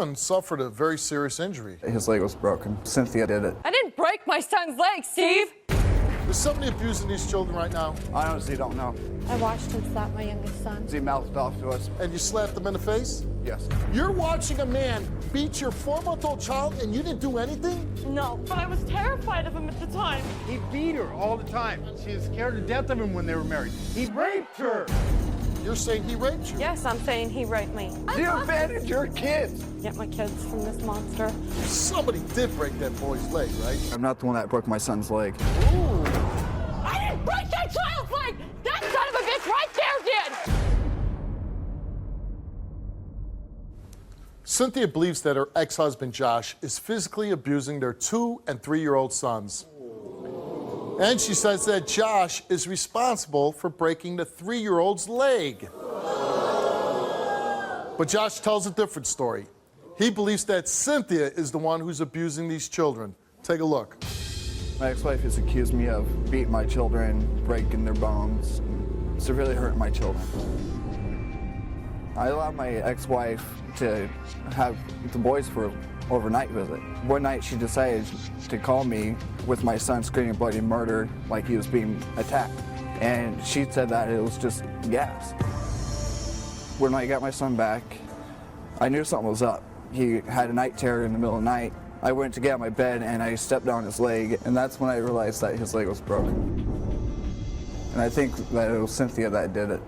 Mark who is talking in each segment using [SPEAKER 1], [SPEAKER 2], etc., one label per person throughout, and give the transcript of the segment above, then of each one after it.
[SPEAKER 1] son suffered a very serious injury.
[SPEAKER 2] His leg was broken. Cynthia did it.
[SPEAKER 3] I didn't break my son's leg, Steve.
[SPEAKER 1] Is somebody abusing these children right now?
[SPEAKER 2] I honestly don't know.
[SPEAKER 3] I watched him slap my youngest son.
[SPEAKER 2] He mouthed off to us.
[SPEAKER 1] And you slapped them in the face?
[SPEAKER 2] Yes.
[SPEAKER 1] You're watching a man beat your 4-month-old child and you didn't do anything?
[SPEAKER 3] No, but I was terrified of him at the time.
[SPEAKER 4] He beat her all the time. She was scared to death of him when they were married. He raped her.
[SPEAKER 1] You're saying he raped you?
[SPEAKER 3] Yes, I'm saying he raped me.
[SPEAKER 2] You abandoned your kids.
[SPEAKER 3] Get my kids from this monster.
[SPEAKER 1] Somebody did break that boy's leg, right?
[SPEAKER 2] I'm not the one that broke my son's leg.
[SPEAKER 1] Ooh.
[SPEAKER 3] I didn't break that child's leg! That son of a bitch right there did!
[SPEAKER 1] Cynthia believes that her ex-husband, Josh, is physically abusing their 2- and 3-year-old sons. And she says that Josh is responsible for breaking the 3-year-old's leg. But Josh tells a different story. He believes that Cynthia is the one who's abusing these children. Take a look.
[SPEAKER 2] My ex-wife has accused me of beating my children, breaking their bones, and severely hurting my children. I allowed my ex-wife to have the boys for an overnight visit. One night she decided to call me with my son screaming bloody murder like he was being attacked. And she said that it was just gas. When I got my son back, I knew something was up. He had a night terror in the middle of the night. I went to get out of my bed and I stepped on his leg, and that's when I realized that his leg was broken. And I think that it was Cynthia that did it.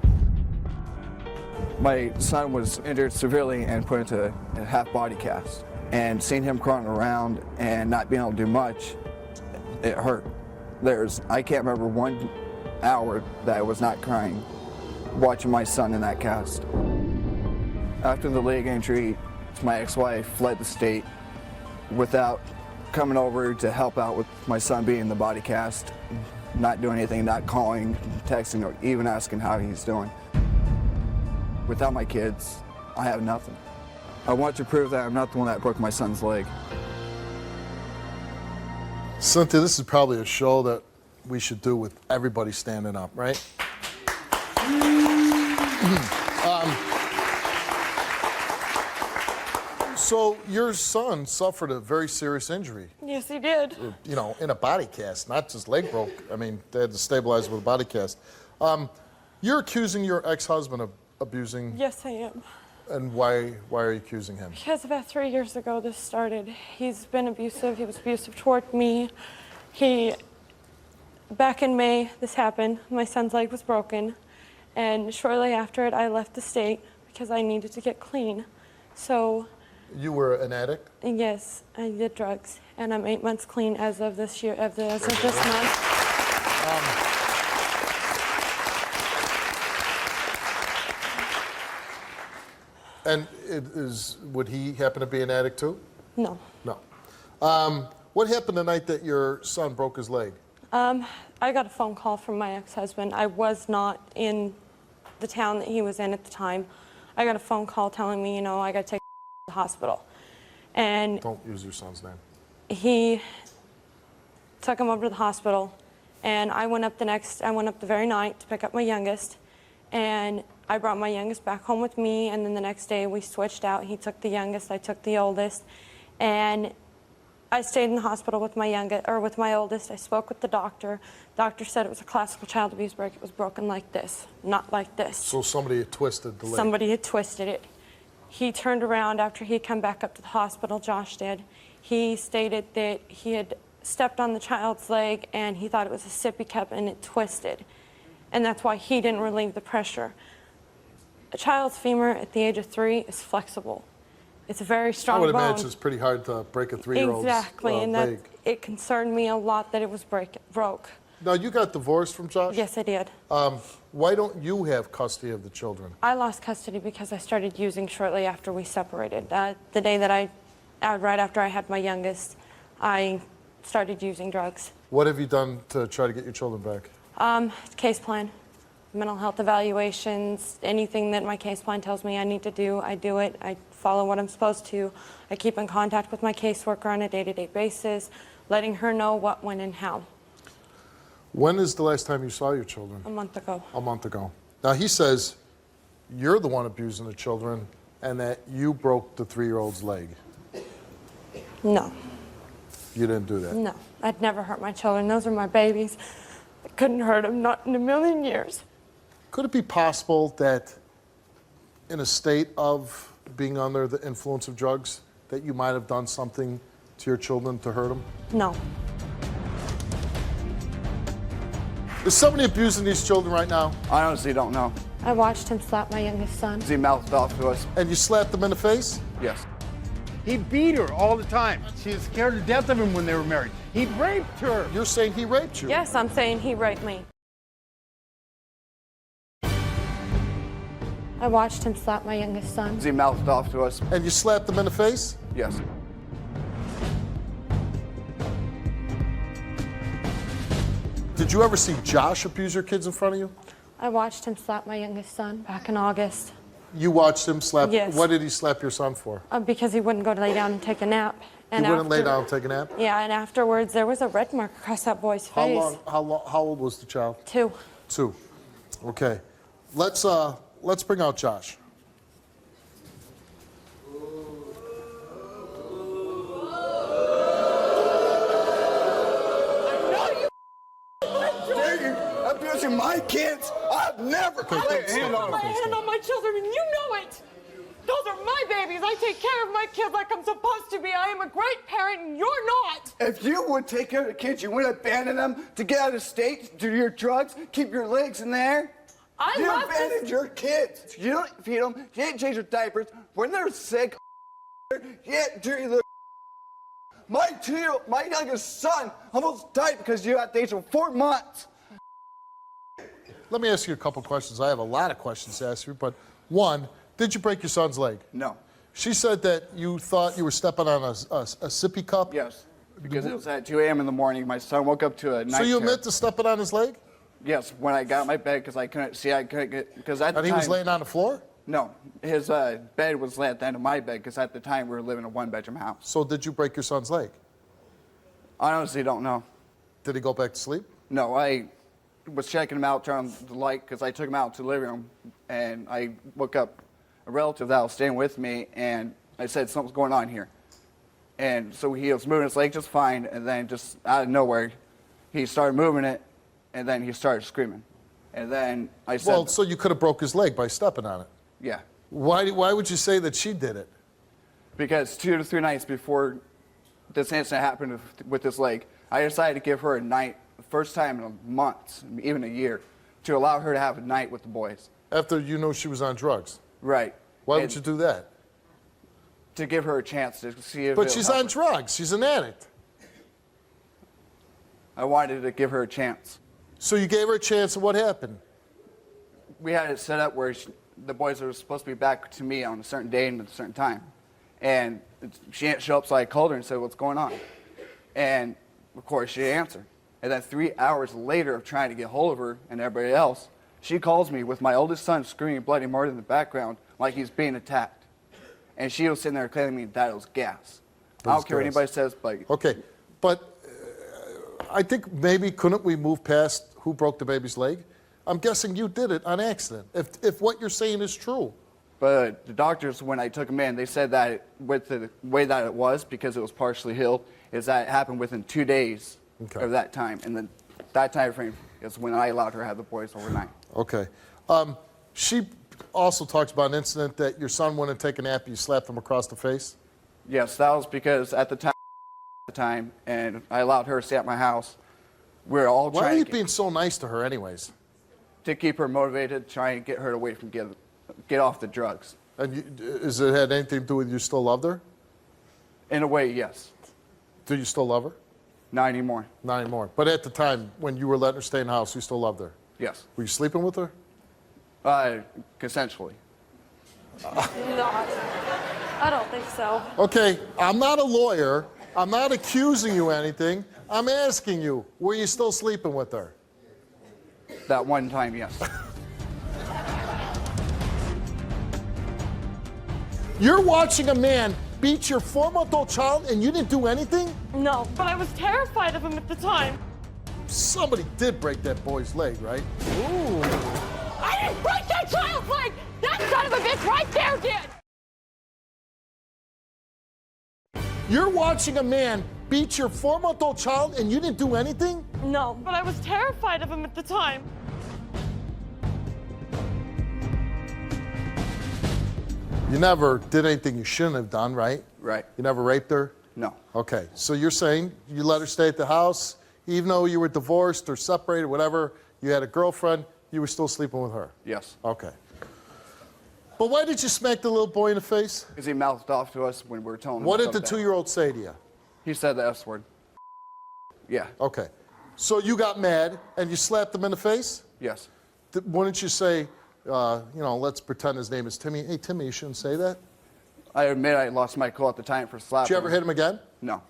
[SPEAKER 2] My son was injured severely and put into a half body cast. And seeing him crawling around and not being able to do much, it hurt. I can't remember 1 hour that I was not crying watching my son in that cast. After the leg injury, my ex-wife fled the state without coming over to help out with my son being in the body cast, not doing anything, not calling, texting, or even asking how he's doing. Without my kids, I have nothing. I want to prove that I'm not the one that broke my son's leg.
[SPEAKER 1] Cynthia, this is probably a show that we should do with everybody standing up, right? So your son suffered a very serious injury.
[SPEAKER 3] Yes, he did.
[SPEAKER 1] You know, in a body cast, not just leg broke. I mean, they had to stabilize with a body cast. You're accusing your ex-husband of abusing.
[SPEAKER 3] Yes, I am.
[SPEAKER 1] And why are you accusing him?
[SPEAKER 3] Because about 3 years ago this started. He's been abusive. He was abusive toward me. Back in May, this happened. My son's leg was broken. And shortly after it, I left the state because I needed to get clean. So.
[SPEAKER 1] You were an addict?
[SPEAKER 3] Yes, I did drugs. And I'm 8 months clean as of this year, as of this month.
[SPEAKER 1] And would he happen to be an addict too?
[SPEAKER 3] No.
[SPEAKER 1] No. What happened the night that your son broke his leg?
[SPEAKER 3] I got a phone call from my ex-husband. I was not in the town that he was in at the time. I got a phone call telling me, you know, I got to take him to the hospital. And
[SPEAKER 1] don't use your son's name.
[SPEAKER 3] He took him over to the hospital, and I went up the very night to pick up my youngest, and I brought my youngest back home with me, and then the next day we switched out. He took the youngest, I took the oldest, and I stayed in the hospital with my oldest. I spoke with the doctor. Doctor said it was a classical child abuse break. It was broken like this, not like this.
[SPEAKER 1] So somebody had twisted the leg.
[SPEAKER 3] Somebody had twisted it. He turned around after he had come back up to the hospital, Josh did. He stated that he had stepped on the child's leg and he thought it was a sippy cup and it twisted. And that's why he didn't relieve the pressure. A child's femur at the age of 3 is flexible. It's a very strong bone.
[SPEAKER 1] I would imagine it's pretty hard to break a 3-year-old's
[SPEAKER 3] exactly, and
[SPEAKER 1] leg.
[SPEAKER 3] It concerned me a lot that it was broke.
[SPEAKER 1] Now, you got divorced from Josh?
[SPEAKER 3] Yes, I did.
[SPEAKER 1] Why don't you have custody of the children?
[SPEAKER 3] I lost custody because I started using shortly after we separated. The day that right after I had my youngest, I started using drugs.
[SPEAKER 1] What have you done to try to get your children back?
[SPEAKER 3] Case plan, mental health evaluations, anything that my case plan tells me I need to do, I do it. I follow what I'm supposed to. I keep in contact with my caseworker on a day-to-day basis, letting her know what, when, and how.
[SPEAKER 1] When is the last time you saw your children?
[SPEAKER 3] A month ago.
[SPEAKER 1] A month ago. Now, he says you're the one abusing the children and that you broke the 3-year-old's leg.
[SPEAKER 3] No,
[SPEAKER 1] You didn't do that.
[SPEAKER 3] no. I'd never hurt my children. Those are my babies. I couldn't hurt them, not in a million years.
[SPEAKER 1] Could it be possible that in a state of being under the influence of drugs, that you might have done something to your children to hurt them?
[SPEAKER 3] No.
[SPEAKER 1] Is somebody abusing these children right now?
[SPEAKER 2] I honestly don't know.
[SPEAKER 3] I watched him slap my youngest son.
[SPEAKER 2] He mouthed off to us.
[SPEAKER 1] And you slapped them in the face?
[SPEAKER 2] Yes.
[SPEAKER 4] He beat her all the time. She was scared to death of him when they were married. He raped her.
[SPEAKER 1] You're saying he raped you?
[SPEAKER 3] Yes, I'm saying he raped me. I watched him slap my youngest son.
[SPEAKER 2] He mouthed off to us.
[SPEAKER 1] And you slapped them in the face?
[SPEAKER 2] Yes.
[SPEAKER 1] Did you ever see Josh abuse your kids in front of you?
[SPEAKER 3] I watched him slap my youngest son back in August
[SPEAKER 1] You watched him slap?
[SPEAKER 3] Yes.
[SPEAKER 1] What did he slap your son for?
[SPEAKER 3] because he wouldn't go to lay down and take a nap. And
[SPEAKER 1] He wouldn't lay
[SPEAKER 3] after-
[SPEAKER 1] down and take a nap?
[SPEAKER 3] Yeah, and afterwards there was a red mark across that boy's face.
[SPEAKER 1] How old was the child?
[SPEAKER 3] 2.
[SPEAKER 1] 2. Okay. Let's bring out Josh.
[SPEAKER 2] Abusing my kids. I've never
[SPEAKER 1] Okay,
[SPEAKER 2] put a
[SPEAKER 1] stop,
[SPEAKER 2] hand on
[SPEAKER 1] stop,
[SPEAKER 2] them.
[SPEAKER 3] My hand on my children, and you know it. Those are my babies. I take care of my kids like I'm supposed to be. I am a great parent, and you're not.
[SPEAKER 2] If you would take care of the kids, you wouldn't abandon them to get out of state, do your drugs, keep your legs in there. You
[SPEAKER 3] love
[SPEAKER 2] abandoned
[SPEAKER 3] this.
[SPEAKER 2] your kids. You don't feed them. You didn't change their diapers. When they're sick, you didn't do the. My youngest son almost died because you had dates for 4 months.
[SPEAKER 1] Let me ask you a couple questions. I have a lot of questions to ask you, but one, did you break your son's leg?
[SPEAKER 2] No.
[SPEAKER 1] She said that you thought you were stepping on a sippy cup?
[SPEAKER 2] Yes. Because it was at 2 a.m. in the morning. My son woke up to a night
[SPEAKER 1] So you
[SPEAKER 2] terror.
[SPEAKER 1] admit to stepping on his leg?
[SPEAKER 2] Yes, when I got out of my bed because I couldn't see, I couldn't get, because at the
[SPEAKER 1] And he
[SPEAKER 2] time.
[SPEAKER 1] was laying on the floor?
[SPEAKER 2] No, his bed was laying at the end of my bed because at the time we were living in a 1-bedroom house.
[SPEAKER 1] So did you break your son's leg?
[SPEAKER 2] I honestly don't know.
[SPEAKER 1] Did he go back to sleep?
[SPEAKER 2] No, I was checking him out, turning on the light because I took him out to the living room, and I woke up a relative that was staying with me, and I said something's going on here. And so he was moving his leg just fine, and then just out of nowhere, he started moving it, and then he started screaming. And then I said,
[SPEAKER 1] Well, so you could have broke his leg by stepping on it.
[SPEAKER 2] yeah.
[SPEAKER 1] Why would you say that she did it?
[SPEAKER 2] Because 2 to 3 nights before this incident happened with this leg, I decided to give her a night, the first time in months, even a year, to allow her to have a night with the boys.
[SPEAKER 1] After you knew she was on drugs.
[SPEAKER 2] Right.
[SPEAKER 1] Why
[SPEAKER 2] And
[SPEAKER 1] would you do that?
[SPEAKER 2] to give her a chance to see if
[SPEAKER 1] But
[SPEAKER 2] it'll
[SPEAKER 1] she's
[SPEAKER 2] help
[SPEAKER 1] on
[SPEAKER 2] her.
[SPEAKER 1] drugs. She's an addict.
[SPEAKER 2] I wanted to give her a chance.
[SPEAKER 1] So you gave her a chance, and what happened?
[SPEAKER 2] We had it set up where the boys were supposed to be back to me on a certain day and at a certain time. And she didn't show up, so I called her and said, what's going on? And, of course, she didn't answer. And then 3 hours later of trying to get hold of her and everybody else, she calls me with my oldest son screaming bloody murder in the background like he's being attacked. And she was sitting there claiming me that it was gas. I don't care what
[SPEAKER 1] gas.
[SPEAKER 2] anybody says, but
[SPEAKER 1] Okay, but I think maybe couldn't we move past who broke the baby's leg? I'm guessing you did it on accident, if what you're saying is true.
[SPEAKER 2] But the doctors, when I took him in, they said that with the way that it was, because it was partially healed, is that it happened within 2 days
[SPEAKER 1] Okay.
[SPEAKER 2] of that time. And then that time frame is when I allowed her to have the boys overnight.
[SPEAKER 1] Okay. She also talks about an incident that your son wouldn't take a nap, you slapped him across the face.
[SPEAKER 2] Yes, that was because at the time, and I allowed her to stay at my house, we were all
[SPEAKER 1] Why are
[SPEAKER 2] trying
[SPEAKER 1] you
[SPEAKER 2] to,
[SPEAKER 1] being so nice to her anyways?
[SPEAKER 2] to keep her motivated, trying to get her away from get off the drugs.
[SPEAKER 1] And is it had anything to do with you still loved her?
[SPEAKER 2] In a way, yes.
[SPEAKER 1] Do you still love her?
[SPEAKER 2] Not anymore.
[SPEAKER 1] Not anymore. But at the time, when you were letting her stay in the house, you still loved her?
[SPEAKER 2] Yes.
[SPEAKER 1] Were you sleeping with her?
[SPEAKER 2] Consensually.
[SPEAKER 3] Not. I don't think so.
[SPEAKER 1] Okay, I'm not a lawyer. I'm not accusing you of anything. I'm asking you, were you still sleeping with her?
[SPEAKER 2] That one time, yes.
[SPEAKER 1] You're watching a man beat your 4-month-old child and you didn't do anything?
[SPEAKER 3] No, but I was terrified of him at the time.
[SPEAKER 1] Somebody did break that boy's leg, right?
[SPEAKER 3] I didn't break that child's leg! That son of a bitch right there did!
[SPEAKER 1] You're watching a man beat your 4-month-old child and you didn't do anything?
[SPEAKER 3] No, but I was terrified of him at the time.
[SPEAKER 1] You never did anything you shouldn't have done, right?
[SPEAKER 2] Right.
[SPEAKER 1] You never raped her?
[SPEAKER 2] No.
[SPEAKER 1] Okay, so you're saying you let her stay at the house, even though you were divorced or separated, whatever, you had a girlfriend, you were still sleeping with her?
[SPEAKER 2] Yes.
[SPEAKER 1] Okay. But why did you smack the little boy in the face?
[SPEAKER 2] Because he mouthed off to us when we were telling him
[SPEAKER 1] What did the
[SPEAKER 2] something.
[SPEAKER 1] 2-year-old say to you?
[SPEAKER 2] He said the S word. Yeah.
[SPEAKER 1] Okay. So you got mad and you slapped him in the face?
[SPEAKER 2] Yes.
[SPEAKER 1] Wouldn't you say, let's pretend his name is Timmy. Hey, Timmy, you shouldn't say that.
[SPEAKER 2] I admit I lost my cool at the time for slapping.
[SPEAKER 1] Did you ever hit him again?
[SPEAKER 2] No.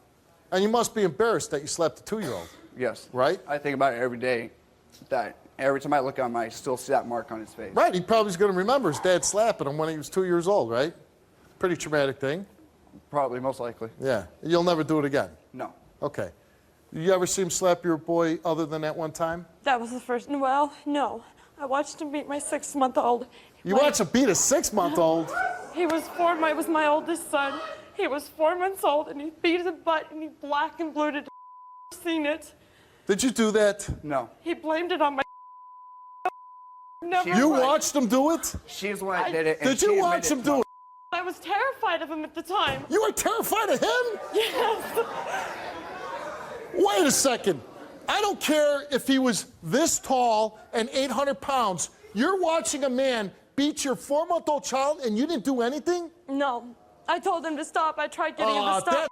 [SPEAKER 1] And you must be embarrassed that you slapped a 2-year-old.
[SPEAKER 2] Yes.
[SPEAKER 1] Right?
[SPEAKER 2] I think about it every day. That every time I look at him, I still see that mark on his face.
[SPEAKER 1] Right, he probably is going to remember his dad slapping him when he was 2 years old, right? Pretty traumatic thing.
[SPEAKER 2] Probably, most likely.
[SPEAKER 1] Yeah, you'll never do it again.
[SPEAKER 2] No.
[SPEAKER 1] Okay. You ever see him slap your boy other than that one time?
[SPEAKER 3] That was the first. Well, no. I watched him beat my 6-month-old.
[SPEAKER 1] You watched him beat a 6-month-old?
[SPEAKER 3] He was 4. It was my oldest son. He was 4 months old, and he beat his butt, and he black and blued it. Seen it.
[SPEAKER 1] Did you do that?
[SPEAKER 2] No.
[SPEAKER 3] He blamed it on my. Never.
[SPEAKER 1] You watched him do it?
[SPEAKER 2] She's the one that did it. and
[SPEAKER 1] Did you
[SPEAKER 2] she
[SPEAKER 1] watch
[SPEAKER 2] admitted
[SPEAKER 1] him
[SPEAKER 2] to
[SPEAKER 1] do it?
[SPEAKER 3] I was terrified of him at the time.
[SPEAKER 1] You were terrified of him?
[SPEAKER 3] Yes.
[SPEAKER 1] Wait a second. I don't care if he was this tall and 800 pounds. You're watching a man beat your 4-month-old child and you didn't do anything?
[SPEAKER 3] No. I told him to stop. I tried getting him to stop.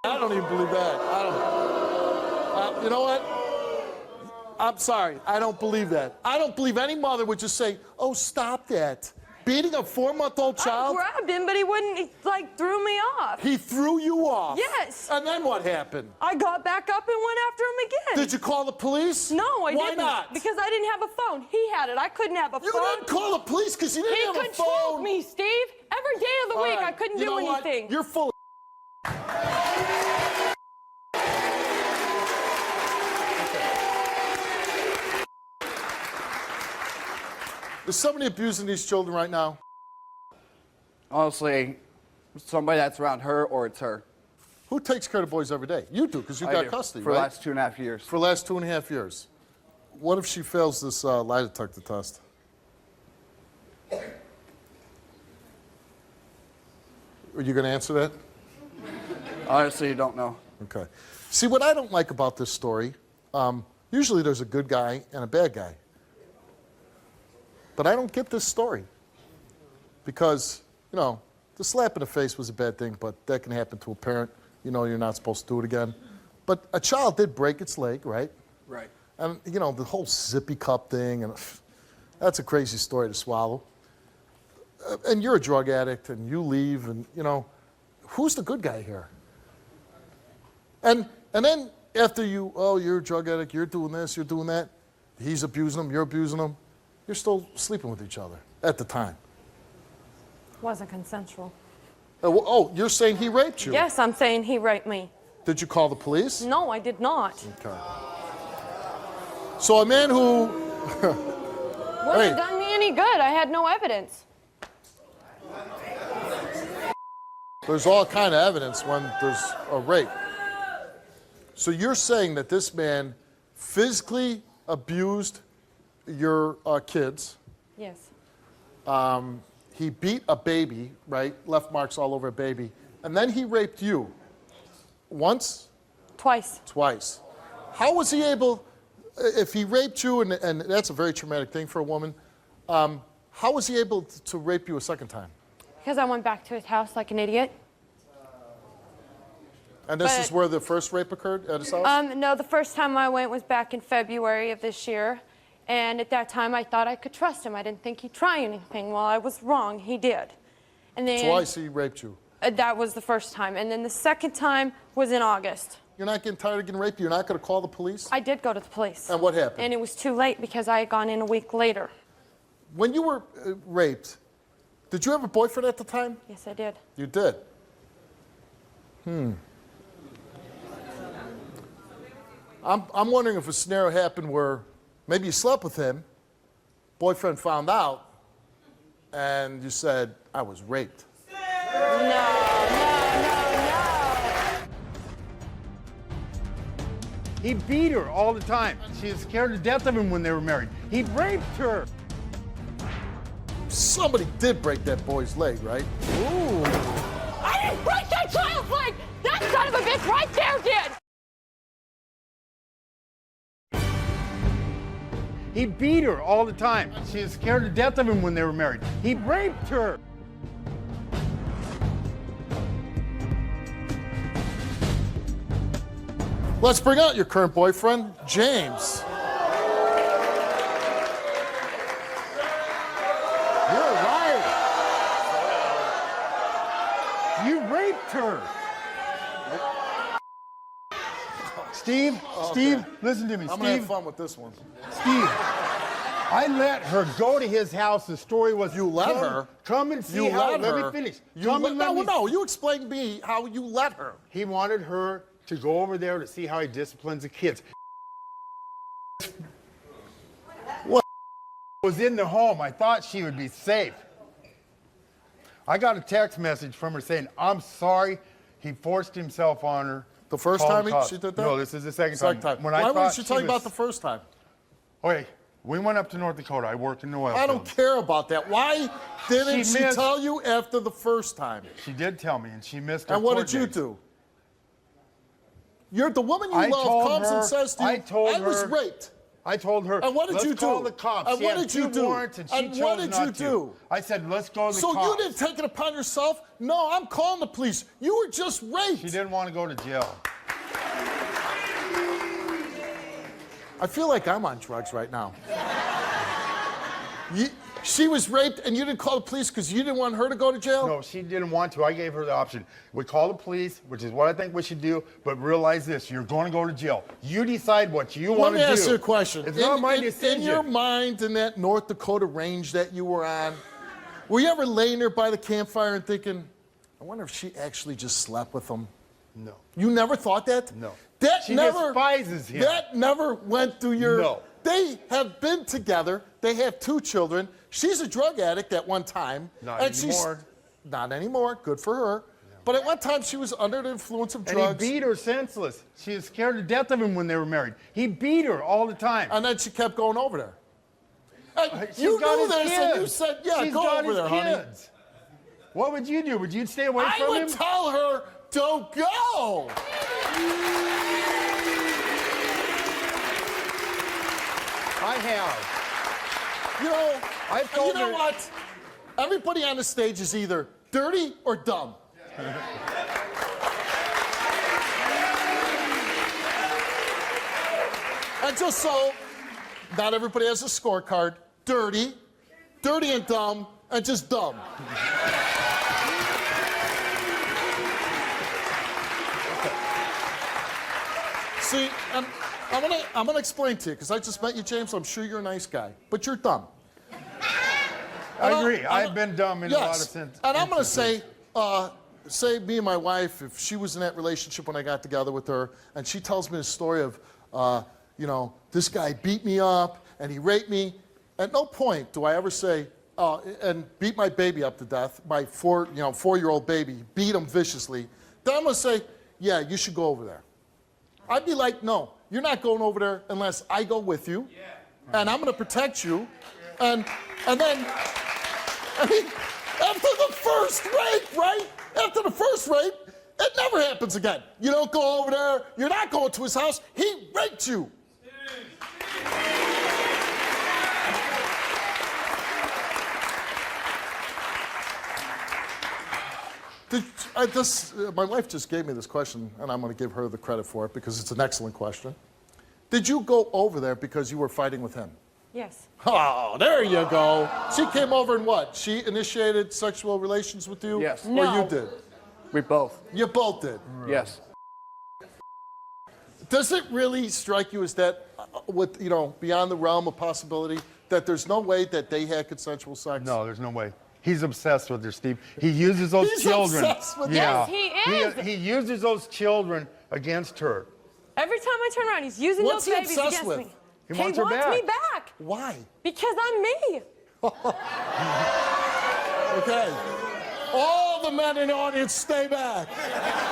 [SPEAKER 1] I don't even believe that. I don't. You know what? I'm sorry. I don't believe that. I don't believe any mother would just say, oh, stop that. Beating a 4-month-old child?
[SPEAKER 3] I grabbed him, but he wouldn't, he, threw me off.
[SPEAKER 1] He threw you off?
[SPEAKER 3] Yes.
[SPEAKER 1] And then what happened?
[SPEAKER 3] I got back up and went after him again.
[SPEAKER 1] Did you call the police?
[SPEAKER 3] No, I didn't.
[SPEAKER 1] Why not?
[SPEAKER 3] Because I didn't have a phone. He had it. I couldn't have a
[SPEAKER 1] You
[SPEAKER 3] phone.
[SPEAKER 1] didn't call the police because you didn't
[SPEAKER 3] He
[SPEAKER 1] have a
[SPEAKER 3] controlled
[SPEAKER 1] phone.
[SPEAKER 3] me, Steve. Every day of the
[SPEAKER 1] All
[SPEAKER 3] week,
[SPEAKER 1] right.
[SPEAKER 3] I couldn't
[SPEAKER 1] You
[SPEAKER 3] do
[SPEAKER 1] know what?
[SPEAKER 3] anything.
[SPEAKER 1] You're full of Is somebody abusing these children right now?
[SPEAKER 2] Honestly, somebody that's around her or it's her.
[SPEAKER 1] Who takes care of the boys every day? You do, because you
[SPEAKER 2] I
[SPEAKER 1] got
[SPEAKER 2] do,
[SPEAKER 1] custody,
[SPEAKER 2] for
[SPEAKER 1] right?
[SPEAKER 2] the last 2.5 years.
[SPEAKER 1] For the last 2.5 years. What if she fails this lie detector test? Are you going to answer that?
[SPEAKER 2] Honestly, you don't know.
[SPEAKER 1] Okay. See, what I don't like about this story, usually there's a good guy and a bad guy. But I don't get this story. Because, the slap in the face was a bad thing, but that can happen to a parent. You know you're not supposed to do it again. But a child did break its leg, right?
[SPEAKER 2] Right.
[SPEAKER 1] And, the whole sippy cup thing, and that's a crazy story to swallow. And you're a drug addict, and you leave, and, who's the good guy here? And then after you're a drug addict, you're doing this, you're doing that, he's abusing them, you're abusing them, you're still sleeping with each other at the time.
[SPEAKER 3] Wasn't consensual.
[SPEAKER 1] Oh, you're saying he raped you?
[SPEAKER 3] Yes, I'm saying he raped me.
[SPEAKER 1] Did you call the police?
[SPEAKER 3] No, I did not.
[SPEAKER 1] Okay. So a man who...
[SPEAKER 3] Wouldn't
[SPEAKER 1] Hey.
[SPEAKER 3] have done me any good. I had no evidence.
[SPEAKER 1] There's all kind of evidence when there's a rape. So you're saying that this man physically abused your kids.
[SPEAKER 3] Yes.
[SPEAKER 1] He beat a baby, right? Left marks all over a baby. And then he raped you. Once?
[SPEAKER 3] Twice.
[SPEAKER 1] Twice. How was he able, if he raped you, and that's a very traumatic thing for a woman, how was he able to rape you a second time?
[SPEAKER 3] Because I went back to his house like an idiot.
[SPEAKER 1] And this
[SPEAKER 3] But-
[SPEAKER 1] is where the first rape occurred, at his house?
[SPEAKER 3] No, the first time I went was back in February of this year. And at that time, I thought I could trust him. I didn't think he'd try anything. Well, I was wrong. He did. And then
[SPEAKER 1] Twice he raped you.
[SPEAKER 3] That was the first time. And then the second time was in August.
[SPEAKER 1] You're not getting tired of getting raped? You're not going to call the police?
[SPEAKER 3] I did go to the police.
[SPEAKER 1] And what happened?
[SPEAKER 3] And it was too late because I had gone in a week later.
[SPEAKER 1] When you were raped, did you have a boyfriend at the time?
[SPEAKER 3] Yes, I did.
[SPEAKER 1] You did? I'm wondering if a scenario happened where maybe you slept with him, boyfriend found out, and you said, I was raped.
[SPEAKER 3] No.
[SPEAKER 4] He beat her all the time. She was scared to death of him when they were married. He raped her.
[SPEAKER 1] Somebody did break that boy's leg, right? Ooh.
[SPEAKER 5] I didn't break that child's leg! That son of a bitch right there did!
[SPEAKER 4] He beat her all the time. She was scared to death of him when they were married. He raped her.
[SPEAKER 1] Let's bring out your current boyfriend, James.
[SPEAKER 4] You're a liar. You raped her. Steve, listen to me.
[SPEAKER 1] I'm gonna have fun with this one.
[SPEAKER 4] Steve, I let her go to his house. The story was
[SPEAKER 1] You let her?
[SPEAKER 4] Come and see
[SPEAKER 1] You
[SPEAKER 4] how.
[SPEAKER 1] let
[SPEAKER 4] Let
[SPEAKER 1] her?
[SPEAKER 4] me finish.
[SPEAKER 1] You
[SPEAKER 4] Come
[SPEAKER 1] let,
[SPEAKER 4] and let
[SPEAKER 1] no,
[SPEAKER 4] me.
[SPEAKER 1] no, you explain to me how you let her.
[SPEAKER 4] He wanted her to go over there to see how he disciplines the kids.
[SPEAKER 1] What?
[SPEAKER 4] Was in the home. I thought she would be safe. I got a text message from her saying, "I'm sorry, he forced himself on her."
[SPEAKER 1] The first
[SPEAKER 4] Call
[SPEAKER 1] time
[SPEAKER 4] the cops.
[SPEAKER 1] she did that?
[SPEAKER 4] No, this is the second
[SPEAKER 1] Second
[SPEAKER 4] time.
[SPEAKER 1] time.
[SPEAKER 4] When
[SPEAKER 1] Why
[SPEAKER 4] I
[SPEAKER 1] wouldn't
[SPEAKER 4] thought
[SPEAKER 1] she tell you
[SPEAKER 4] was-
[SPEAKER 1] about the first time?
[SPEAKER 4] Okay, we went up to North Dakota. I work in the oil
[SPEAKER 1] I don't
[SPEAKER 4] fields.
[SPEAKER 1] care about that. Why didn't
[SPEAKER 4] She
[SPEAKER 1] she
[SPEAKER 4] missed-
[SPEAKER 1] tell you after the first time?
[SPEAKER 4] She did tell me, and she missed her
[SPEAKER 1] And what
[SPEAKER 4] court
[SPEAKER 1] did you
[SPEAKER 4] dates.
[SPEAKER 1] do? You're the woman you
[SPEAKER 4] I
[SPEAKER 1] love
[SPEAKER 4] told
[SPEAKER 1] comes
[SPEAKER 4] her-
[SPEAKER 1] and says to you,
[SPEAKER 4] I told
[SPEAKER 1] was
[SPEAKER 4] her-
[SPEAKER 1] raped.
[SPEAKER 4] I told her,
[SPEAKER 1] And what did
[SPEAKER 4] let's
[SPEAKER 1] you
[SPEAKER 4] call
[SPEAKER 1] do?
[SPEAKER 4] the cops.
[SPEAKER 1] And
[SPEAKER 4] She
[SPEAKER 1] what
[SPEAKER 4] had
[SPEAKER 1] did you
[SPEAKER 4] two
[SPEAKER 1] do?
[SPEAKER 4] warrants, and she
[SPEAKER 1] And
[SPEAKER 4] chose
[SPEAKER 1] what did
[SPEAKER 4] not
[SPEAKER 1] you
[SPEAKER 4] to.
[SPEAKER 1] do?
[SPEAKER 4] I said, let's go to the
[SPEAKER 1] So
[SPEAKER 4] cops.
[SPEAKER 1] you didn't take it upon yourself? No, I'm calling the police. You were just raped.
[SPEAKER 4] She didn't want to go to jail.
[SPEAKER 1] I feel like I'm on drugs right now. She was raped and you didn't call the police because you didn't want her to go to jail?
[SPEAKER 4] No, she didn't want to. I gave her the option. We call the police, which is what I think we should do, but realize this, you're going to go to jail. You decide what you
[SPEAKER 1] Let
[SPEAKER 4] want
[SPEAKER 1] me
[SPEAKER 4] to do.
[SPEAKER 1] ask you a question.
[SPEAKER 4] It's not my
[SPEAKER 1] In
[SPEAKER 4] decision.
[SPEAKER 1] your mind, in that North Dakota range that you were on, were you ever laying there by the campfire and thinking, I wonder if she actually just slept with him?
[SPEAKER 4] No.
[SPEAKER 1] You never thought that?
[SPEAKER 4] No.
[SPEAKER 1] That
[SPEAKER 4] She
[SPEAKER 1] never
[SPEAKER 4] despises him.
[SPEAKER 1] That never went through your.
[SPEAKER 4] No.
[SPEAKER 1] They have been together. They have 2 children. She's a drug addict at one time.
[SPEAKER 4] Not
[SPEAKER 1] and
[SPEAKER 4] anymore.
[SPEAKER 1] Not anymore. Good for her. But at one time she was under the influence of
[SPEAKER 4] And
[SPEAKER 1] drugs.
[SPEAKER 4] he beat her senseless. She was scared to death of him when they were married. He beat her all the time.
[SPEAKER 1] And then she kept going over there. And
[SPEAKER 4] She's
[SPEAKER 1] you
[SPEAKER 4] got
[SPEAKER 1] knew
[SPEAKER 4] his
[SPEAKER 1] this, and you
[SPEAKER 4] kids.
[SPEAKER 1] said, "Yeah,
[SPEAKER 4] She's
[SPEAKER 1] go
[SPEAKER 4] got
[SPEAKER 1] over
[SPEAKER 4] his
[SPEAKER 1] there, honey."
[SPEAKER 4] kids. What would you do? Would you stay away
[SPEAKER 1] I
[SPEAKER 4] from
[SPEAKER 1] would
[SPEAKER 4] him?
[SPEAKER 1] tell her, "Don't go."
[SPEAKER 4] I have.
[SPEAKER 1] You know,
[SPEAKER 4] I've told
[SPEAKER 1] you know
[SPEAKER 4] her-
[SPEAKER 1] what? Everybody on the stage is either dirty or dumb. And just so, not everybody has a scorecard. Dirty and dumb, and just dumb. See, I'm gonna explain to you, because I just met you, James. I'm sure you're a nice guy, but you're dumb.
[SPEAKER 4] I agree. I've been dumb in a lot of sense.
[SPEAKER 1] And I'm going to say, me and my wife, if she was in that relationship when I got together with her, and she tells me the story of, this guy beat me up and he raped me. At no point do I ever say, and beat my baby up to death, my 4-year-old baby, beat him viciously. Then I'm going to say, yeah, you should go over there. I'd be like, no, you're not going over there unless I go with you, and I'm going to protect you, and then. I mean, after the first rape, right? After the first rape, it never happens again. You don't go over there. You're not going to his house. He raped you. My wife just gave me this question, and I'm going to give her the credit for it because it's an excellent question. Did you go over there because you were fighting with him?
[SPEAKER 3] Yes.
[SPEAKER 1] Oh, there you go. She came over and what? She initiated sexual relations with you?
[SPEAKER 2] Yes.
[SPEAKER 1] Or
[SPEAKER 3] No.
[SPEAKER 1] you did?
[SPEAKER 2] We both.
[SPEAKER 1] You both did.
[SPEAKER 2] Yes.
[SPEAKER 1] Does it really strike you as that, beyond the realm of possibility, that there's no way that they had consensual sex?
[SPEAKER 4] No, there's no way. He's obsessed with her, Steve. He uses those
[SPEAKER 1] He's
[SPEAKER 4] children.
[SPEAKER 1] obsessed with her.
[SPEAKER 3] Yes, he is.
[SPEAKER 4] He uses those children against her.
[SPEAKER 3] Every time I turn around, he's using
[SPEAKER 1] What's
[SPEAKER 3] those
[SPEAKER 1] he
[SPEAKER 3] babies
[SPEAKER 1] obsessed
[SPEAKER 3] against
[SPEAKER 1] with?
[SPEAKER 3] me.
[SPEAKER 4] He wants her back.
[SPEAKER 3] me back
[SPEAKER 1] Why?
[SPEAKER 3] because I'm me.
[SPEAKER 1] Okay. All the men in the audience, stay back.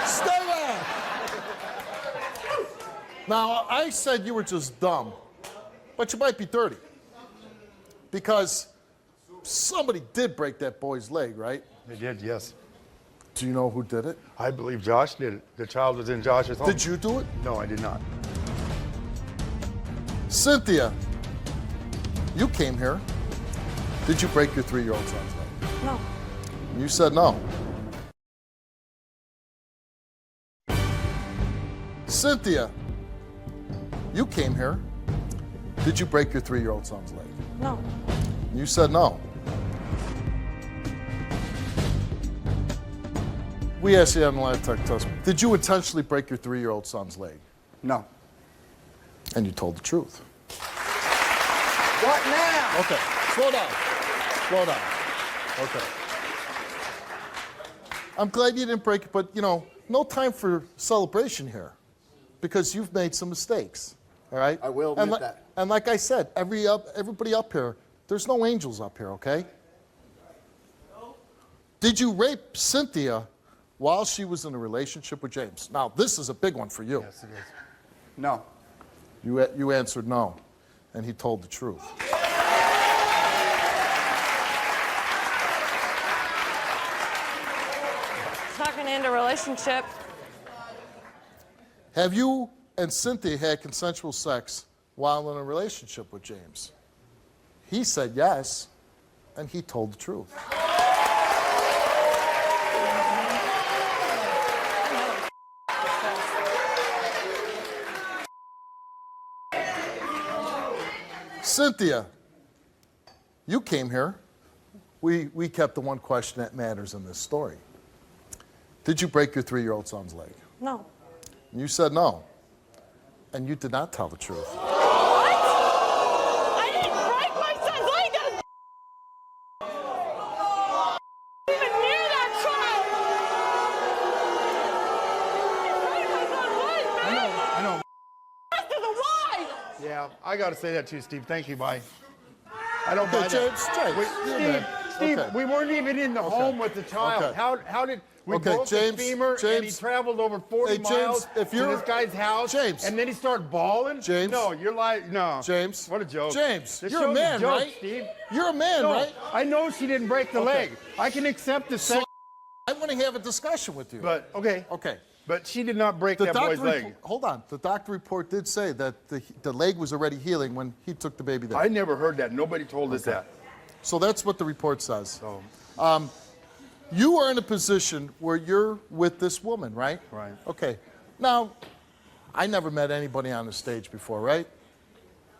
[SPEAKER 1] Stay back. Now, I said you were just dumb, but you might be dirty. Because somebody did break that boy's leg, right?
[SPEAKER 4] They did, yes.
[SPEAKER 1] Do you know who did it?
[SPEAKER 4] I believe Josh did it. The child was in Josh's home.
[SPEAKER 1] Did you do it?
[SPEAKER 4] No, I did not.
[SPEAKER 1] Cynthia, you came here. Did you break your 3-year-old son's leg?
[SPEAKER 3] No.
[SPEAKER 1] You said no. Cynthia, you came here. Did you break your 3-year-old son's leg?
[SPEAKER 3] No.
[SPEAKER 1] You said no. We asked you on the live test. Did you intentionally break your 3-year-old son's leg?
[SPEAKER 2] No.
[SPEAKER 1] And you told the truth.
[SPEAKER 2] What now?
[SPEAKER 1] Okay, slow down. Slow down. Okay. I'm glad you didn't break it, but no time for celebration here because you've made some mistakes. All right?
[SPEAKER 2] I will admit that.
[SPEAKER 1] And like I said, everybody up here, there's no angels up here, okay? Did you rape Cynthia while she was in a relationship with James? Now, this is a big one for you.
[SPEAKER 4] Yes, it is.
[SPEAKER 2] No.
[SPEAKER 1] You answered no, and he told the truth.
[SPEAKER 3] It's not going to end a relationship.
[SPEAKER 1] Have you and Cynthia had consensual sex while in a relationship with James? He said yes, and he told the truth. Cynthia, you came here. We kept the one question that matters in this story. Did you break your 3-year-old son's leg?
[SPEAKER 3] No.
[SPEAKER 1] You said no, and you did not tell the truth.
[SPEAKER 5] What? I didn't break my son's leg. That is even near that child. I didn't break my son's leg, man.
[SPEAKER 4] I know.
[SPEAKER 5] Rest of the wife.
[SPEAKER 4] Yeah, I got to say that too, Steve. Thank you, bye. I don't
[SPEAKER 1] Okay,
[SPEAKER 4] buy
[SPEAKER 1] James,
[SPEAKER 4] that.
[SPEAKER 1] James, you're mad.
[SPEAKER 4] Steve,
[SPEAKER 1] Okay.
[SPEAKER 4] we weren't even in the home with the child.
[SPEAKER 1] Okay.
[SPEAKER 4] How did we
[SPEAKER 1] Okay,
[SPEAKER 4] broke
[SPEAKER 1] James,
[SPEAKER 4] the femur and he
[SPEAKER 1] James.
[SPEAKER 4] traveled over 40
[SPEAKER 1] Hey, James,
[SPEAKER 4] miles
[SPEAKER 1] if
[SPEAKER 4] to
[SPEAKER 1] you're-
[SPEAKER 4] this guy's house
[SPEAKER 1] James.
[SPEAKER 4] and then he started bawling?
[SPEAKER 1] James.
[SPEAKER 4] No, you're like, no.
[SPEAKER 1] James.
[SPEAKER 4] What a joke.
[SPEAKER 1] James,
[SPEAKER 4] This
[SPEAKER 1] you're a
[SPEAKER 4] show's
[SPEAKER 1] man,
[SPEAKER 4] joke,
[SPEAKER 1] right?
[SPEAKER 4] Steve.
[SPEAKER 1] You're a man,
[SPEAKER 4] No,
[SPEAKER 1] right?
[SPEAKER 4] I know she didn't break the leg. I can accept the
[SPEAKER 1] So
[SPEAKER 4] sex,
[SPEAKER 1] I want to have a discussion with you.
[SPEAKER 4] but okay.
[SPEAKER 1] Okay.
[SPEAKER 4] But she did not break
[SPEAKER 1] The
[SPEAKER 4] that boy's
[SPEAKER 1] doctor
[SPEAKER 4] leg.
[SPEAKER 1] hold on. The doctor report did say that the leg was already healing when he took the baby there.
[SPEAKER 4] I never heard that. Nobody told us that.
[SPEAKER 1] So that's what the report says.
[SPEAKER 4] So,
[SPEAKER 1] You are in a position where you're with this woman, right?
[SPEAKER 4] Right.
[SPEAKER 1] Okay. Now, I never met anybody on the stage before, right?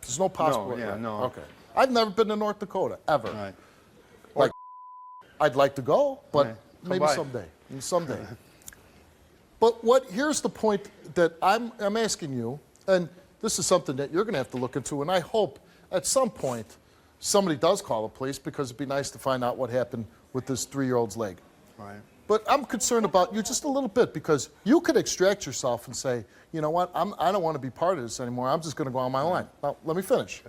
[SPEAKER 1] There's no possible way.
[SPEAKER 4] yeah,
[SPEAKER 1] right?
[SPEAKER 4] no.
[SPEAKER 1] Okay. I've never been to North Dakota, ever.
[SPEAKER 4] right.
[SPEAKER 1] Like, I'd like to go, but
[SPEAKER 4] Right. Come
[SPEAKER 1] maybe
[SPEAKER 4] by.
[SPEAKER 1] someday. Someday. But here's the point that I'm asking you, and this is something that you're going to have to look into, and I hope at some point somebody does call the police because it'd be nice to find out what happened with this 3-year-old's leg.
[SPEAKER 4] Right.
[SPEAKER 1] But I'm concerned about you just a little bit because you could extract yourself and say, you know what, I don't want to be part of this anymore. I'm just going to go on my own. Now, let me finish.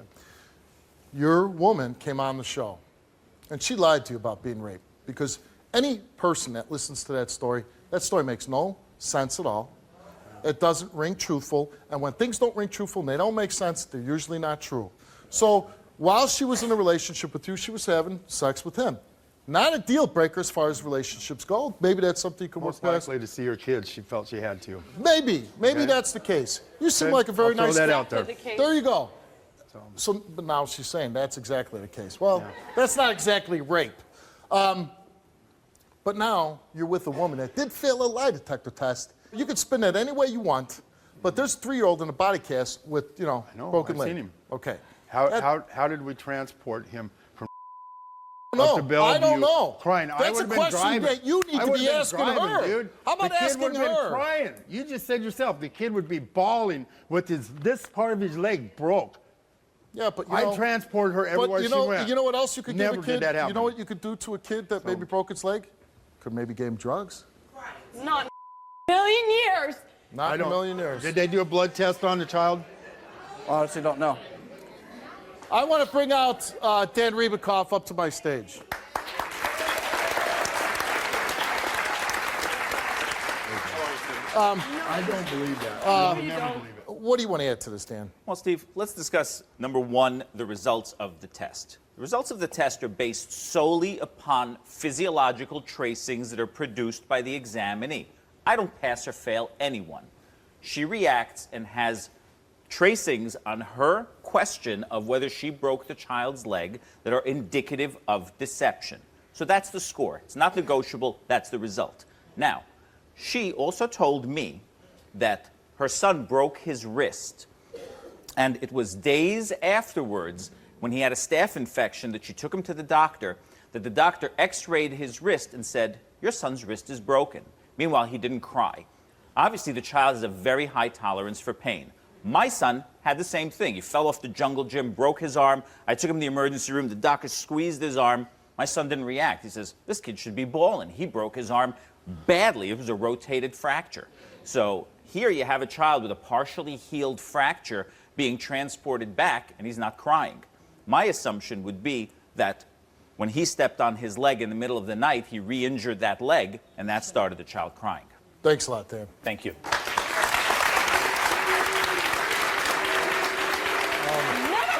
[SPEAKER 1] Your woman came on the show, and she lied to you about being raped because any person that listens to that story makes no sense at all. It doesn't ring truthful, and when things don't ring truthful and they don't make sense, they're usually not true. So while she was in a relationship with you, she was having sex with him. Not a deal breaker as far as relationships go. Maybe that's something you can
[SPEAKER 4] Most
[SPEAKER 1] work past.
[SPEAKER 4] likely to see her kids, she felt she had to.
[SPEAKER 1] Maybe
[SPEAKER 4] Okay.
[SPEAKER 1] that's the case. You seem
[SPEAKER 4] Okay.
[SPEAKER 1] like a very
[SPEAKER 4] I'll throw
[SPEAKER 1] nice
[SPEAKER 4] that
[SPEAKER 1] guy.
[SPEAKER 4] out there.
[SPEAKER 3] The case.
[SPEAKER 1] There you go. So, but now she's saying that's exactly the case. Well, that's not exactly rape. But now you're with a woman that did fail a lie detector test. You can spin that any way you want, but there's a 3-year-old in a body cast with,
[SPEAKER 4] I know,
[SPEAKER 1] broken
[SPEAKER 4] I've
[SPEAKER 1] leg.
[SPEAKER 4] seen him.
[SPEAKER 1] Okay.
[SPEAKER 4] How did we transport him from
[SPEAKER 1] No,
[SPEAKER 4] up to Bellevue
[SPEAKER 1] I don't know.
[SPEAKER 4] crying? I
[SPEAKER 1] That's a
[SPEAKER 4] would've been
[SPEAKER 1] question
[SPEAKER 4] driving.
[SPEAKER 1] that you need
[SPEAKER 4] I
[SPEAKER 1] to
[SPEAKER 4] would've
[SPEAKER 1] be
[SPEAKER 4] been
[SPEAKER 1] asking
[SPEAKER 4] driving,
[SPEAKER 1] her.
[SPEAKER 4] Dude.
[SPEAKER 1] How about
[SPEAKER 4] the kid
[SPEAKER 1] asking
[SPEAKER 4] would've been
[SPEAKER 1] her?
[SPEAKER 4] crying. You just said yourself, the kid would be bawling with this part of his leg broke.
[SPEAKER 1] Yeah, but
[SPEAKER 4] I transported her everywhere
[SPEAKER 1] but
[SPEAKER 4] she went.
[SPEAKER 1] you know what else you could
[SPEAKER 4] Never
[SPEAKER 1] give a kid?
[SPEAKER 4] did that happen.
[SPEAKER 1] You know what you could do to a kid that maybe broke its leg? Could maybe give him drugs.
[SPEAKER 3] Not in a million years.
[SPEAKER 1] Not in a million years.
[SPEAKER 4] Did they do a blood test on the child?
[SPEAKER 2] Honestly, don't know.
[SPEAKER 1] I want to bring out Dan Rybakov up to my stage.
[SPEAKER 4] I don't believe that. I would never believe it.
[SPEAKER 1] what do you want to add to this, Dan?
[SPEAKER 6] Well, Steve, let's discuss, number one, the results of the test. The results of the test are based solely upon physiological tracings that are produced by the examinee. I don't pass or fail anyone. She reacts and has tracings on her question of whether she broke the child's leg that are indicative of deception. So that's the score. It's not negotiable. That's the result. Now, she also told me that her son broke his wrist, and it was days afterwards when he had a staph infection that she took him to the doctor, that the doctor x-rayed his wrist and said, your son's wrist is broken. Meanwhile, he didn't cry. Obviously, the child has a very high tolerance for pain. My son had the same thing. He fell off the jungle gym, broke his arm. I took him to the emergency room. The doctor squeezed his arm. My son didn't react. He says, this kid should be bawling. He broke his arm badly. It was a rotated fracture. So here you have a child with a partially healed fracture being transported back, and he's not crying. My assumption would be that when he stepped on his leg in the middle of the night, he re-injured that leg, and that started the child crying.
[SPEAKER 1] Thanks a lot, Dan.
[SPEAKER 6] Thank you.
[SPEAKER 5] Never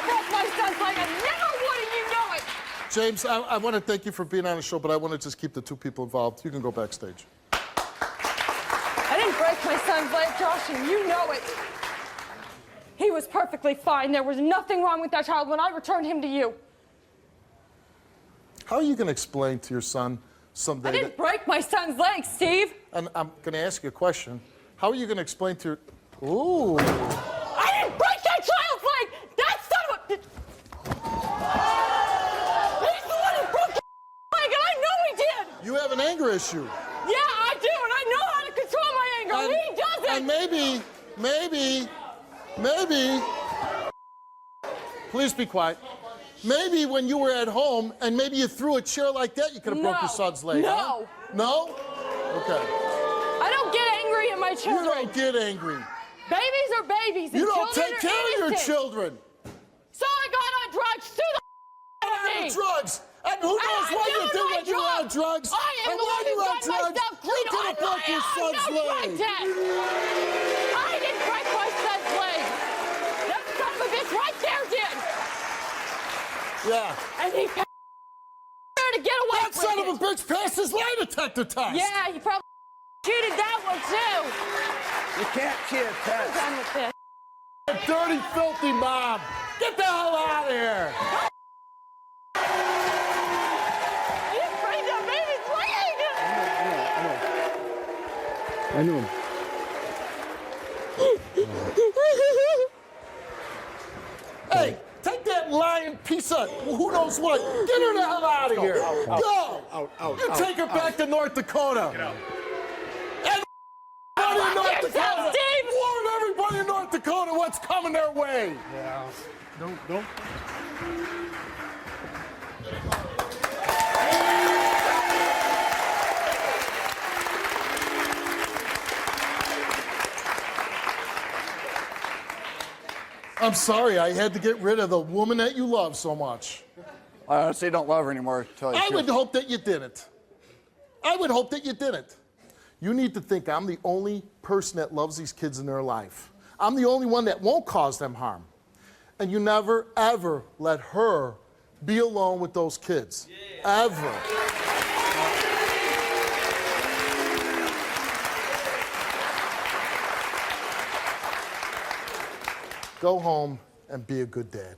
[SPEAKER 5] broke my son's leg. I never would, and you know it.
[SPEAKER 1] James, I want to thank you for being on the show, but I want to just keep the two people involved. You can go backstage.
[SPEAKER 5] I didn't break my son's leg, Josh, and you know it. He was perfectly fine. There was nothing wrong with that child when I returned him to you.
[SPEAKER 1] How are you going to explain to your son someday
[SPEAKER 5] I didn't break my son's leg, Steve.
[SPEAKER 1] And I'm going to ask you a question. How are you going to explain to your... Ooh.
[SPEAKER 5] I didn't break that child's leg. That son of a... He's the one who broke the leg, and I know he did.
[SPEAKER 1] You have an anger issue.
[SPEAKER 5] Yeah, I do, and I know how to control my anger. He doesn't.
[SPEAKER 1] And maybe, please be quiet. Maybe when you were at home and maybe you threw a chair like that, you could have broke your son's leg.
[SPEAKER 5] No.
[SPEAKER 1] Huh? No? Okay.
[SPEAKER 5] I don't get angry at my
[SPEAKER 1] You
[SPEAKER 5] children.
[SPEAKER 1] don't get angry.
[SPEAKER 5] Babies are babies, and
[SPEAKER 1] You don't
[SPEAKER 5] children
[SPEAKER 1] take
[SPEAKER 5] are
[SPEAKER 1] care of your
[SPEAKER 5] innocent.
[SPEAKER 1] children.
[SPEAKER 5] So I got on drugs. Sue the out of me.
[SPEAKER 1] Drugs. And who knows what you did when you were on drugs?
[SPEAKER 5] I am
[SPEAKER 1] and
[SPEAKER 5] the
[SPEAKER 1] while
[SPEAKER 5] one
[SPEAKER 1] you
[SPEAKER 5] who
[SPEAKER 1] were on
[SPEAKER 5] got
[SPEAKER 1] drugs,
[SPEAKER 5] myself
[SPEAKER 1] you
[SPEAKER 5] clean
[SPEAKER 1] could
[SPEAKER 5] on
[SPEAKER 1] have broke
[SPEAKER 5] my
[SPEAKER 1] your
[SPEAKER 5] own.
[SPEAKER 1] son's
[SPEAKER 5] No
[SPEAKER 1] leg.
[SPEAKER 5] contact. I didn't break my son's leg. That son of a bitch right there did.
[SPEAKER 1] Yeah.
[SPEAKER 5] And he there to get away
[SPEAKER 1] That
[SPEAKER 5] with
[SPEAKER 1] son
[SPEAKER 5] it.
[SPEAKER 1] of a bitch passed his lie detector test.
[SPEAKER 5] Yeah, he probably cheated that one too.
[SPEAKER 2] You can't cheat a
[SPEAKER 5] I'm
[SPEAKER 2] test.
[SPEAKER 5] done with this.
[SPEAKER 1] Dirty, filthy mom. Get the hell out of here.
[SPEAKER 5] You didn't break that baby's leg.
[SPEAKER 2] I knew him.
[SPEAKER 1] Hey, take that lying piece of who knows what. Get her the hell out of here. Go. You take her back to North Dakota. Everybody in North
[SPEAKER 5] yourself,
[SPEAKER 1] Dakota.
[SPEAKER 5] Steve.
[SPEAKER 1] Warn everybody in North Dakota what's coming their way.
[SPEAKER 4] Yeah. Don't.
[SPEAKER 1] I'm sorry, I had to get rid of the woman that you love so much.
[SPEAKER 2] I honestly don't love her anymore. To tell you the
[SPEAKER 1] I
[SPEAKER 2] truth.
[SPEAKER 1] would hope that you didn't. I would hope that you didn't. You need to think I'm the only person that loves these kids in their life. I'm the only one that won't cause them harm. And you never, ever let her be alone with those kids. Ever. Go home and be a good dad.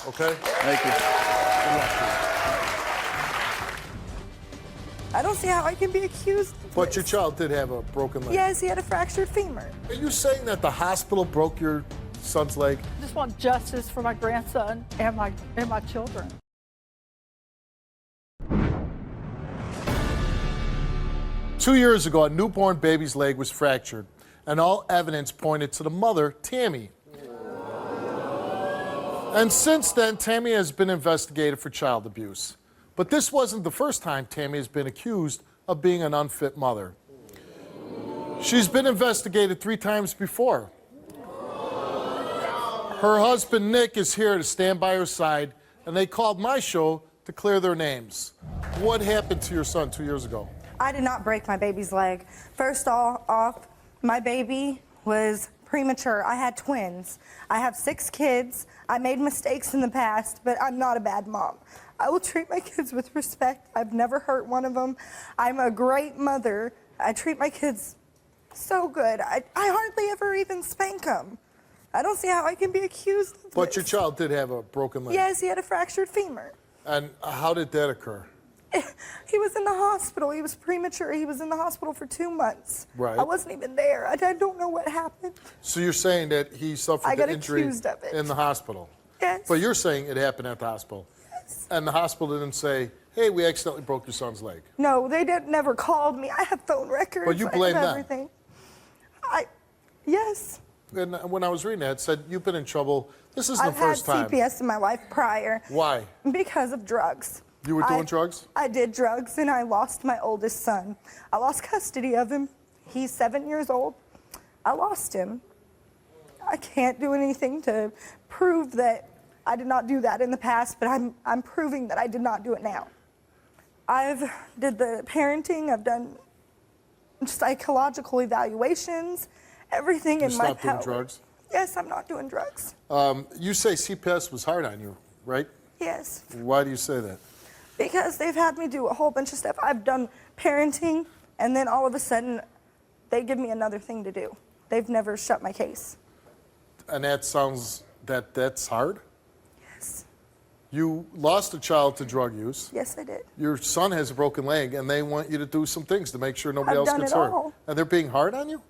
[SPEAKER 1] Okay?
[SPEAKER 2] Thank you.
[SPEAKER 7] I don't see how I can be accused.
[SPEAKER 1] But your child did have a broken leg.
[SPEAKER 7] Yes, he had a fractured femur.
[SPEAKER 1] Are you saying that the hospital broke your son's leg?
[SPEAKER 8] I just want justice for my grandson and my children.
[SPEAKER 1] Two years ago, a newborn baby's leg was fractured, and all evidence pointed to the mother, Tammy. And since then, Tammy has been investigated for child abuse. But this wasn't the first time Tammy has been accused of being an unfit mother. She's been investigated 3 times before. Her husband, Nick, is here to stand by her side, and they called my show to clear their names. What happened to your son 2 years ago?
[SPEAKER 7] I did not break my baby's leg. First off, my baby was
[SPEAKER 9] premature. I had twins. I have 6 kids. I made mistakes in the past, but I'm not a bad mom. I will treat my kids with respect. I've never hurt one of them. I'm a great mother. I treat my kids so good. I hardly ever even spank them. I don't see how I can be accused of
[SPEAKER 1] But
[SPEAKER 9] this.
[SPEAKER 1] your child did have a broken leg.
[SPEAKER 9] Yes, he had a fractured femur.
[SPEAKER 1] And how did that occur?
[SPEAKER 9] He was in the hospital. He was premature. He was in the hospital for 2 months.
[SPEAKER 1] Right.
[SPEAKER 9] I wasn't even there. I don't know what happened.
[SPEAKER 1] So you're saying that he suffered
[SPEAKER 9] I got
[SPEAKER 1] the injury
[SPEAKER 9] accused of it.
[SPEAKER 1] in the hospital?
[SPEAKER 9] Yes.
[SPEAKER 1] But you're saying it happened at the hospital?
[SPEAKER 9] Yes.
[SPEAKER 1] And the hospital didn't say, hey, we accidentally broke your son's leg?
[SPEAKER 9] No, they never called me. I have phone records.
[SPEAKER 1] But you blame
[SPEAKER 9] I have
[SPEAKER 1] them.
[SPEAKER 9] everything. Yes.
[SPEAKER 1] And when I was reading that, it said you've been in trouble. This isn't
[SPEAKER 9] I've
[SPEAKER 1] the first
[SPEAKER 9] had
[SPEAKER 1] time.
[SPEAKER 9] CPS in my life prior.
[SPEAKER 1] Why?
[SPEAKER 9] Because of drugs.
[SPEAKER 1] You were doing drugs?
[SPEAKER 9] I did drugs, and I lost my oldest son. I lost custody of him. He's 7 years old. I lost him. I can't do anything to prove that I did not do that in the past, but I'm proving that I did not do it now. I've did the parenting. I've done psychological evaluations, everything in my
[SPEAKER 1] stopped doing
[SPEAKER 9] power.
[SPEAKER 1] drugs?
[SPEAKER 9] Yes, I'm not doing drugs.
[SPEAKER 1] You say CPS was hard on you, right?
[SPEAKER 9] Yes.
[SPEAKER 1] Why do you say that?
[SPEAKER 9] Because they've had me do a whole bunch of stuff. I've done parenting, and then all of a sudden, they give me another thing to do. They've never shut my case.
[SPEAKER 1] And that sounds that's hard?
[SPEAKER 9] Yes.
[SPEAKER 1] You lost a child to drug use.
[SPEAKER 9] Yes, I did.
[SPEAKER 1] Your son has a broken leg, and they want you to do some things to make sure nobody
[SPEAKER 9] I've
[SPEAKER 1] else
[SPEAKER 9] done
[SPEAKER 1] gets
[SPEAKER 9] it
[SPEAKER 1] hurt.
[SPEAKER 9] all.
[SPEAKER 1] And they're being hard on you?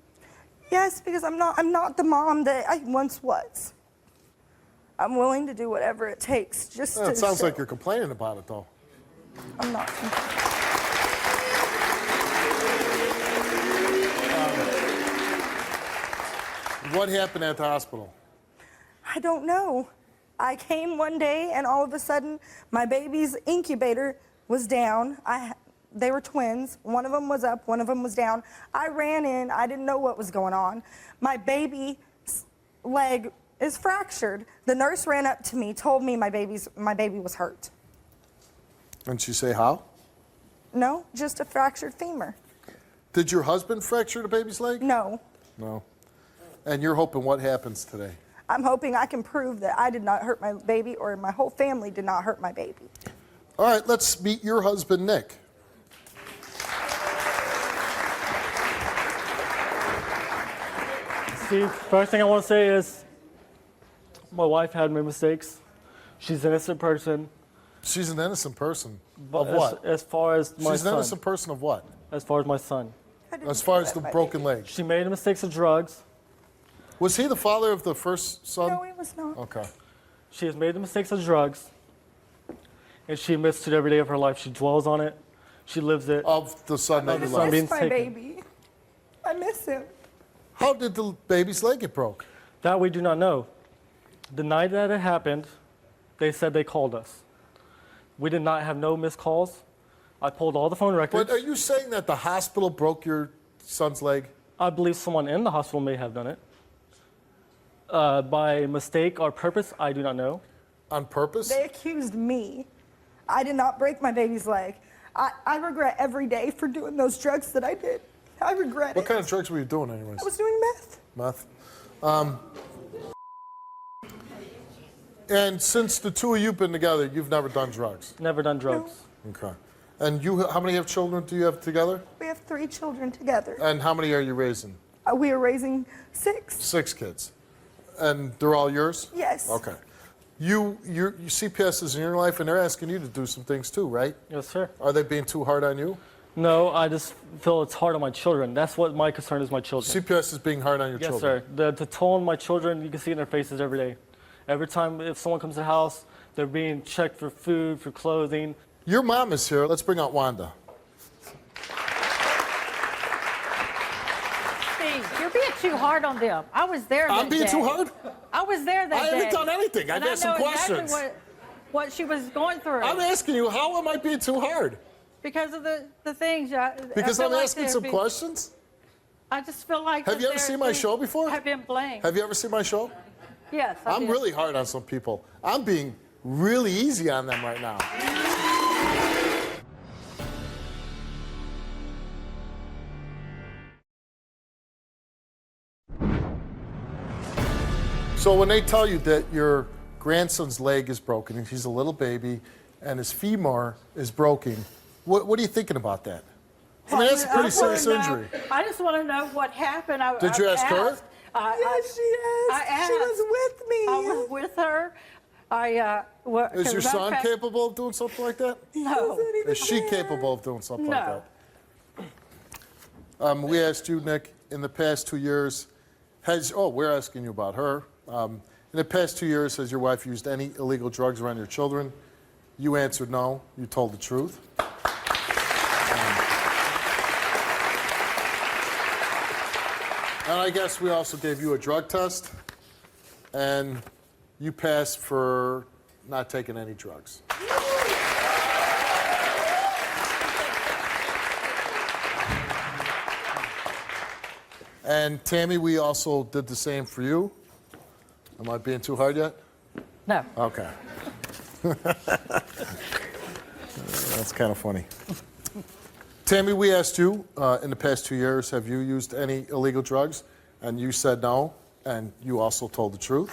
[SPEAKER 9] Yes, because I'm not the mom that I once was. I'm willing to do whatever it takes just to
[SPEAKER 1] It sounds
[SPEAKER 9] show.
[SPEAKER 1] like you're complaining about it, though.
[SPEAKER 9] I'm not.
[SPEAKER 1] What happened at the hospital?
[SPEAKER 9] I don't know. I came one day, and all of a sudden, my baby's incubator was down. They were twins. One of them was up, one of them was down. I ran in. I didn't know what was going on. My baby's leg is fractured. The nurse ran up to me, told me my baby was hurt.
[SPEAKER 1] And she say how?
[SPEAKER 9] No, just a fractured femur.
[SPEAKER 1] Did your husband fracture the baby's leg?
[SPEAKER 9] No.
[SPEAKER 1] No. And you're hoping what happens today?
[SPEAKER 9] I'm hoping I can prove that I did not hurt my baby, or my whole family did not hurt my baby.
[SPEAKER 1] All right, let's meet your husband, Nick.
[SPEAKER 10] Steve, first thing I want to say is my wife had made mistakes. She's an innocent person.
[SPEAKER 1] She's an innocent person.
[SPEAKER 10] But
[SPEAKER 1] Of what?
[SPEAKER 10] As far as my
[SPEAKER 1] She's an
[SPEAKER 10] son.
[SPEAKER 1] innocent person of what?
[SPEAKER 10] As far as my son.
[SPEAKER 1] As far as the broken leg.
[SPEAKER 10] She made mistakes of drugs.
[SPEAKER 1] Was he the father of the first son?
[SPEAKER 9] No, it was not.
[SPEAKER 1] Okay.
[SPEAKER 10] She has made the mistakes of drugs. And she admits it every day of her life. She dwells on it. She lives it.
[SPEAKER 1] Of the son that
[SPEAKER 10] Of
[SPEAKER 1] you
[SPEAKER 10] the son
[SPEAKER 1] love.
[SPEAKER 10] being
[SPEAKER 9] Miss my
[SPEAKER 10] taken.
[SPEAKER 9] baby. I miss him.
[SPEAKER 1] How did the baby's leg get broke?
[SPEAKER 10] That we do not know. The night that it happened, they said they called us. We did not have no missed calls. I pulled all the phone records.
[SPEAKER 1] But are you saying that the hospital broke your son's leg?
[SPEAKER 10] I believe someone in the hospital may have done it. By mistake or purpose, I do not know.
[SPEAKER 1] On purpose?
[SPEAKER 9] They accused me. I did not break my baby's leg. I regret every day for doing those drugs that I did. I regret
[SPEAKER 1] What
[SPEAKER 9] it.
[SPEAKER 1] kind of drugs were you doing anyways?
[SPEAKER 9] I was doing meth.
[SPEAKER 1] Meth. And since the two of you have been together, you've never done drugs?
[SPEAKER 10] Never done drugs.
[SPEAKER 1] Okay. And you, how many children do you have together?
[SPEAKER 9] We have 3 children together.
[SPEAKER 1] And how many are you raising?
[SPEAKER 9] We are raising 6.
[SPEAKER 1] 6 kids. And they're all yours?
[SPEAKER 9] Yes.
[SPEAKER 1] Okay. Your CPS is in your life, and they're asking you to do some things too, right?
[SPEAKER 10] Yes, sir.
[SPEAKER 1] Are they being too hard on you?
[SPEAKER 10] No, I just feel it's hard on my children. That's what my concern is, my children.
[SPEAKER 1] CPS is being hard on your
[SPEAKER 10] Yes,
[SPEAKER 1] children?
[SPEAKER 10] sir. The toll on my children, you can see it in their faces every day. Every time if someone comes to the house, they're being checked for food, for clothing.
[SPEAKER 1] Your mom is here. Let's bring out Wanda.
[SPEAKER 8] Steve, you're being too hard on them. I was there that
[SPEAKER 1] I'm being
[SPEAKER 8] day.
[SPEAKER 1] too hard?
[SPEAKER 8] I was there that
[SPEAKER 1] I
[SPEAKER 8] day.
[SPEAKER 1] haven't done anything. I've
[SPEAKER 8] And
[SPEAKER 1] asked some
[SPEAKER 8] I know exactly
[SPEAKER 1] questions.
[SPEAKER 8] what she was going through.
[SPEAKER 1] I'm asking you, how am I being too hard?
[SPEAKER 8] Because of the things.
[SPEAKER 1] Because I'm asking some questions?
[SPEAKER 8] I just feel like.
[SPEAKER 1] Have you ever seen my show before?
[SPEAKER 8] Have been blamed.
[SPEAKER 1] Have you ever seen my show?
[SPEAKER 8] Yes. I
[SPEAKER 1] I'm
[SPEAKER 8] did.
[SPEAKER 1] really hard on some people. I'm being really easy on them right now. So when they tell you that your grandson's leg is broken, and he's a little baby, and his femur is broken, what are you thinking about that? I mean, that's a pretty serious injury.
[SPEAKER 8] I just want to know what happened.
[SPEAKER 1] Did you ask her?
[SPEAKER 9] Yes, she asked. She was with me.
[SPEAKER 8] I was with her.
[SPEAKER 1] Is your son capable of doing something like that?
[SPEAKER 8] No.
[SPEAKER 1] Is she capable of doing something like that? We asked you, Nick, in the past 2 years, we're asking you about her. In the past 2 years, has your wife used any illegal drugs around your children? You answered no. You told the truth. And I guess we also gave you a drug test, and you passed for not taking any drugs. And Tammy, we also did the same for you. Am I being too hard yet?
[SPEAKER 8] No.
[SPEAKER 1] Okay. That's kind of funny. Tammy, we asked you in the past 2 years, have you used any illegal drugs? And you said no, and you also told the truth.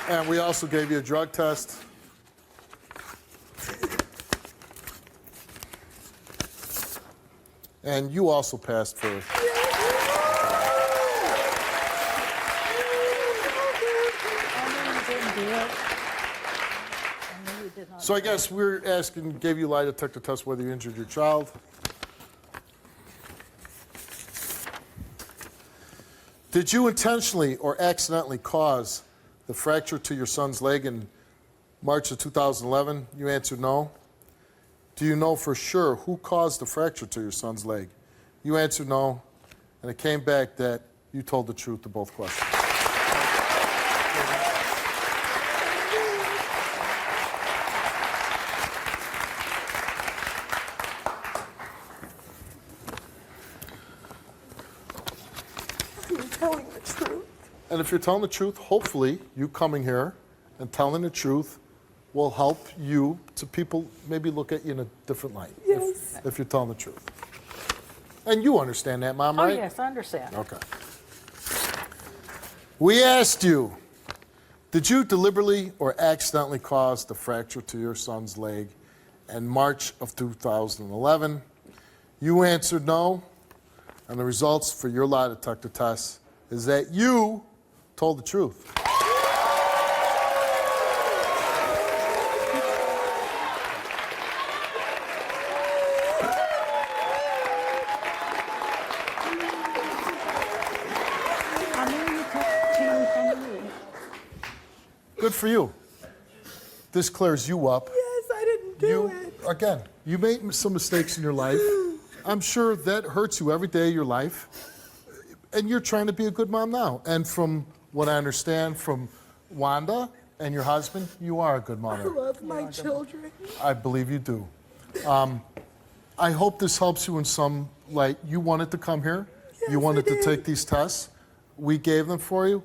[SPEAKER 1] And we also gave you a drug test. And you also passed for... So I guess we're asking, gave you a lie detector test whether you injured your child. Did you intentionally or accidentally cause the fracture to your son's leg in March of 2011? You answered no. Do you know for sure who caused the fracture to your son's leg? You answered no, and it came back that you told the truth to both questions.
[SPEAKER 9] Telling the truth.
[SPEAKER 1] And if you're telling the truth, hopefully you coming here and telling the truth will help you to people maybe look at you in a different light.
[SPEAKER 9] Yes.
[SPEAKER 1] If you're telling the truth. And you understand that, Mom,
[SPEAKER 8] Oh,
[SPEAKER 1] right?
[SPEAKER 8] yes, I understand.
[SPEAKER 1] Okay. We asked you, did you deliberately or accidentally cause the fracture to your son's leg in March of 2011? You answered no, and the results for your lie detector test is that you told the truth. Good for you. This clears you up.
[SPEAKER 9] Yes, I didn't do it.
[SPEAKER 1] Again, you made some mistakes in your life. I'm sure that hurts you every day of your life. And you're trying to be a good mom now. And from what I understand from Wanda and your husband, you are a good
[SPEAKER 9] I
[SPEAKER 1] mother.
[SPEAKER 9] love my children.
[SPEAKER 1] I believe you do. I hope this helps you in some light. You wanted to come here.
[SPEAKER 9] Yes,
[SPEAKER 1] You wanted
[SPEAKER 9] I
[SPEAKER 1] to
[SPEAKER 9] did.
[SPEAKER 1] take these tests. We gave them for you.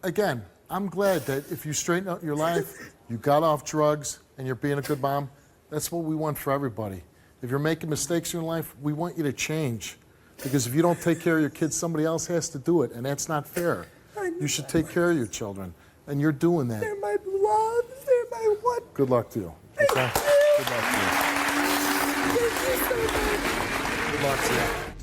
[SPEAKER 1] Again, I'm glad that if you straighten out your life, you got off drugs, and you're being a good mom, that's what we want for everybody. If you're making mistakes in your life, we want you to change. Because if you don't take care of your kids, somebody else has to do it, and that's not fair. You should take care of your children, and you're doing that.
[SPEAKER 9] They're my loves. They're my one.
[SPEAKER 1] Good luck to you. Okay? Good luck to you.
[SPEAKER 9] Thank you so much.
[SPEAKER 1] Good luck to you.